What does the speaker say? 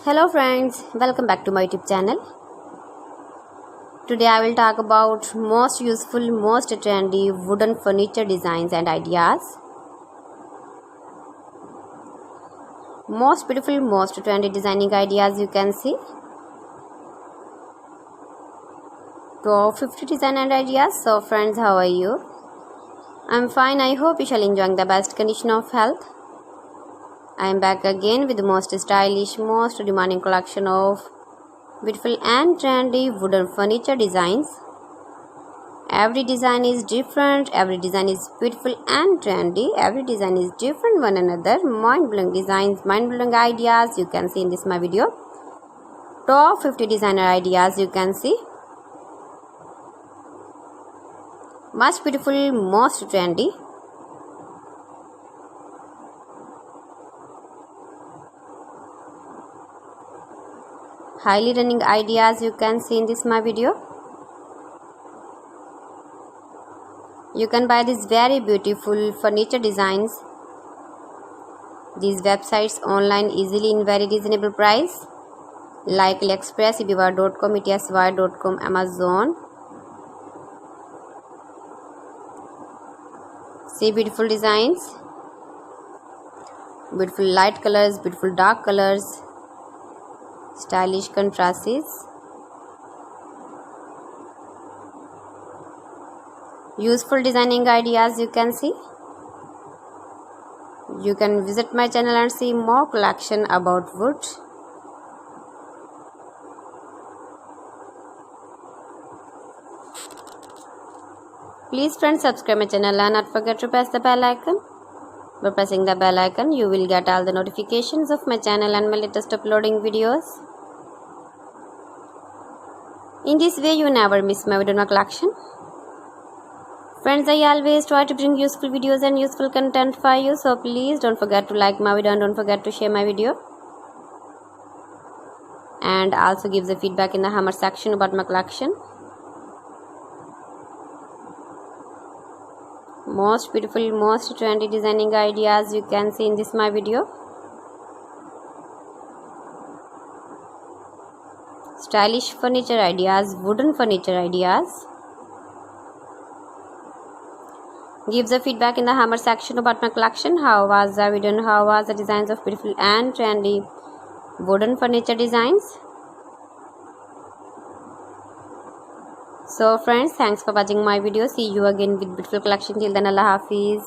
Hello friends, welcome back to my YouTube channel. Today I will talk about most useful, most trendy wooden furniture designs and ideas. Most beautiful, most trendy designing ideas you can see. Top 50 design and ideas. So friends, how are you? I'm fine. I hope you shall enjoy the best condition of health. I am back again with the most stylish, most demanding collection of beautiful and trendy wooden furniture designs. Every design is different, every design is beautiful and trendy, every design is different one another. Mind-blowing designs, mind-blowing ideas you can see in this my video. Top 50 designer ideas you can see. Much beautiful, most trendy. Highly running ideas you can see in this my video. You can buy these very beautiful furniture designs, these websites online easily in very reasonable price like AliExpress, eBay.com, etsy.com, Amazon. See beautiful designs, beautiful light colors, beautiful dark colors, stylish contrasts, useful designing ideas you can see. You can visit my channel and see more collection about wood. Please friends, subscribe my channel and not forget to press the bell icon. By pressing the bell icon, you will get all the notifications of my channel and my latest uploading videos. In this way, you never miss my video collection. Friends, I always try to bring useful videos and useful content for you. So please don't forget to like my video and don't forget to share my video. And also give the feedback in the hammer section about my collection. Most beautiful, most trendy designing ideas you can see in this my video. Stylish furniture ideas, wooden furniture ideas. Give the feedback in the hammer section about my collection. How was the video and how was the designs of beautiful and trendy wooden furniture designs. So friends, thanks for watching my video. See you again with beautiful collection. Till then, Allah Hafiz.